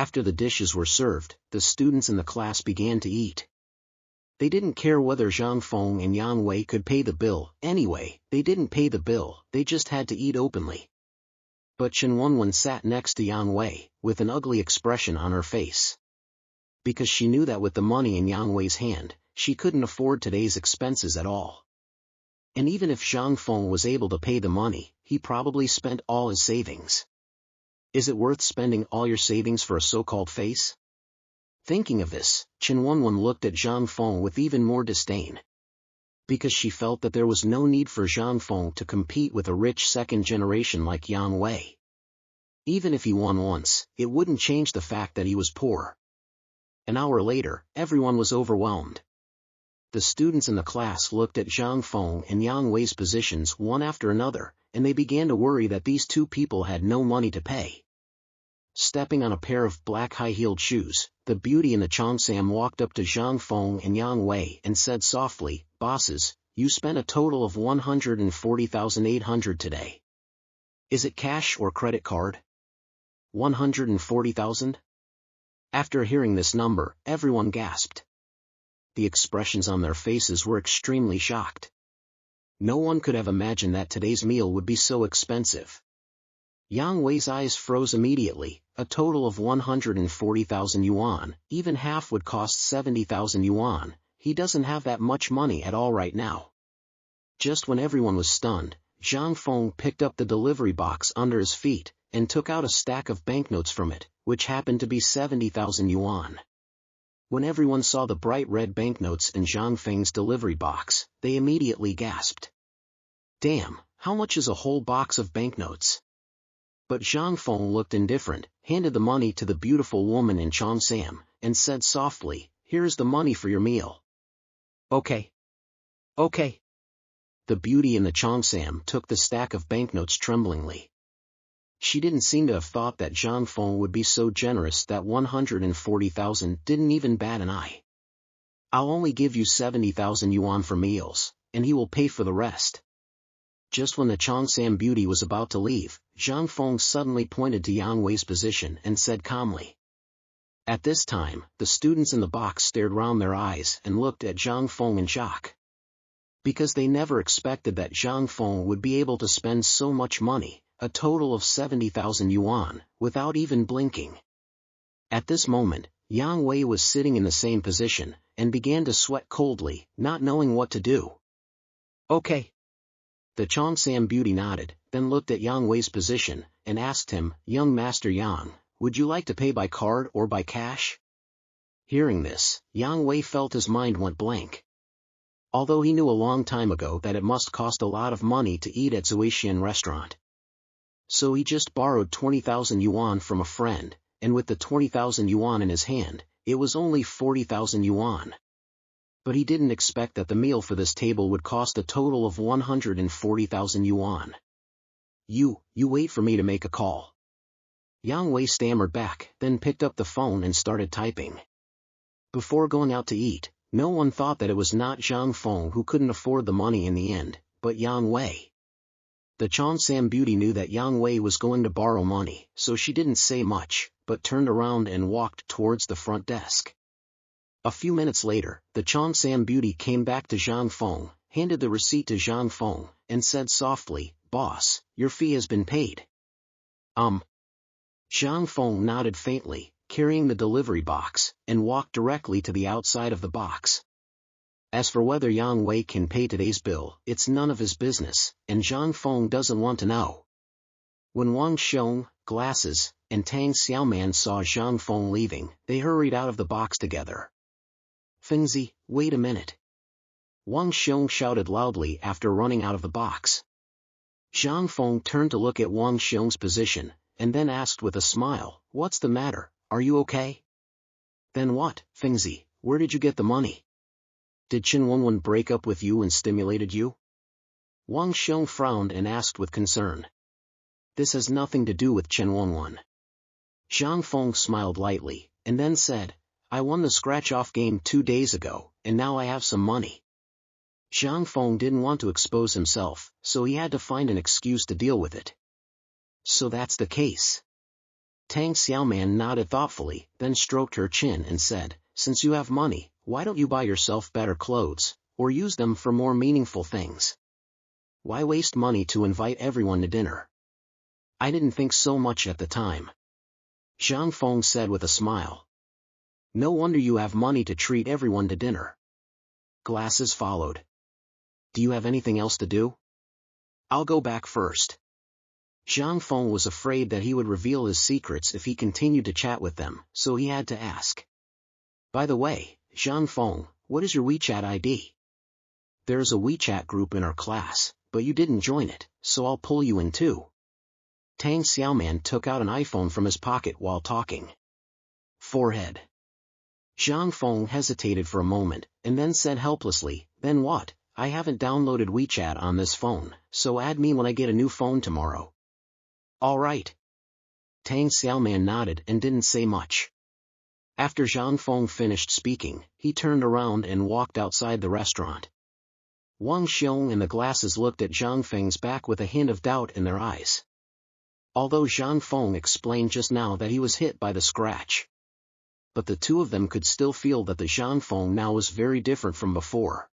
After the dishes were served, the students in the class began to eat. They didn't care whether Zhang Feng and Yang Wei could pay the bill. Anyway, they didn't pay the bill, they just had to eat openly. But Chen Wenwen sat next to Yang Wei, with an ugly expression on her face. Because she knew that with the money in Yang Wei's hand, she couldn't afford today's expenses at all. And even if Zhang Feng was able to pay the money, he probably spent all his savings. Is it worth spending all your savings for a so-called face? Thinking of this, Chen Wenwen looked at Zhang Feng with even more disdain. Because she felt that there was no need for Zhang Feng to compete with a rich second generation like Yang Wei. Even if he won once, it wouldn't change the fact that he was poor. An hour later, everyone was overwhelmed. The students in the class looked at Zhang Feng and Yang Wei's positions one after another, and they began to worry that these two people had no money to pay. Stepping on a pair of black high-heeled shoes, the beauty in the Cheongsam walked up to Zhang Feng and Yang Wei and said softly, "Bosses, you spent a total of 140,800 today. Is it cash or credit card?" 140,000? After hearing this number, everyone gasped. The expressions on their faces were extremely shocked. No one could have imagined that today's meal would be so expensive. Yang Wei's eyes froze immediately. A total of 140,000 yuan, even half would cost 70,000 yuan, he doesn't have that much money at all right now. Just when everyone was stunned, Zhang Feng picked up the delivery box under his feet, and took out a stack of banknotes from it, which happened to be 70,000 yuan. When everyone saw the bright red banknotes in Zhang Feng's delivery box, they immediately gasped. Damn, how much is a whole box of banknotes? But Zhang Feng looked indifferent, handed the money to the beautiful woman in Cheongsam, and said softly, "Here's the money for your meal." "Okay. Okay." The beauty in the Cheongsam took the stack of banknotes tremblingly. She didn't seem to have thought that Zhang Feng would be so generous that 140,000 didn't even bat an eye. "I'll only give you 70,000 yuan for meals, and he will pay for the rest." Just when the Cheongsam beauty was about to leave, Zhang Feng suddenly pointed to Yang Wei's position and said calmly. At this time, the students in the box stared round their eyes and looked at Zhang Feng in shock. Because they never expected that Zhang Feng would be able to spend so much money, a total of 70,000 yuan, without even blinking. At this moment, Yang Wei was sitting in the same position, and began to sweat coldly, not knowing what to do. "Okay." The Cheongsam beauty nodded, then looked at Yang Wei's position, and asked him, "Young Master Yang, would you like to pay by card or by cash?" Hearing this, Yang Wei felt his mind went blank. Although he knew a long time ago that it must cost a lot of money to eat at Zuishan restaurant. So he just borrowed 20,000 yuan from a friend, and with the 20,000 yuan in his hand, it was only 40,000 yuan. But he didn't expect that the meal for this table would cost a total of 140,000 yuan. You wait for me to make a call." Yang Wei stammered back, then picked up the phone and started typing. Before going out to eat, no one thought that it was not Zhang Feng who couldn't afford the money in the end, but Yang Wei. The Cheongsam beauty knew that Yang Wei was going to borrow money, so she didn't say much, but turned around and walked towards the front desk. A few minutes later, the Cheongsam beauty came back to Zhang Feng, handed the receipt to Zhang Feng, and said softly, "Boss, your fee has been paid." Zhang Feng nodded faintly, carrying the delivery box, and walked directly to the outside of the box. As for whether Yang Wei can pay today's bill, it's none of his business, and Zhang Feng doesn't want to know. When Wang Xiong, Glasses, and Tang Xiaoman saw Zhang Feng leaving, they hurried out of the box together. "Fengzi, wait a minute." Wang Xiong shouted loudly after running out of the box. Zhang Feng turned to look at Wang Xiong's position, and then asked with a smile, "What's the matter, are you okay?" "Then what, Fengzi, where did you get the money? Did Chen Wenwen break up with you and stimulated you?" Wang Xiong frowned and asked with concern. "This has nothing to do with Chen Wenwen." Zhang Feng smiled lightly, and then said, "I won the scratch-off game 2 days ago, and now I have some money." Zhang Feng didn't want to expose himself, so he had to find an excuse to deal with it. "So that's the case. Tang Xiaoman nodded thoughtfully, then stroked her chin and said, "Since you have money, why don't you buy yourself better clothes, or use them for more meaningful things? Why waste money to invite everyone to dinner?" "I didn't think so much at the time," Zhang Feng said with a smile. "No wonder you have money to treat everyone to dinner." Glasses followed. "Do you have anything else to do?" "I'll go back first." Zhang Feng was afraid that he would reveal his secrets if he continued to chat with them, so he had to ask. "By the way, Zhang Feng, what is your WeChat ID? There is a WeChat group in our class, but you didn't join it, so I'll pull you in too." Tang Xiaoman took out an iPhone from his pocket while talking. Forehead. Zhang Feng hesitated for a moment, and then said helplessly, "Then what? I haven't downloaded WeChat on this phone, so add me when I get a new phone tomorrow." "All right." Tang Xiaoman nodded and didn't say much. After Zhang Feng finished speaking, he turned around and walked outside the restaurant. Wang Xiong and the glasses looked at Zhang Feng's back with a hint of doubt in their eyes. Although Zhang Feng explained just now that he was hit by the scratch. But the two of them could still feel that the Zhang Feng now was very different from before.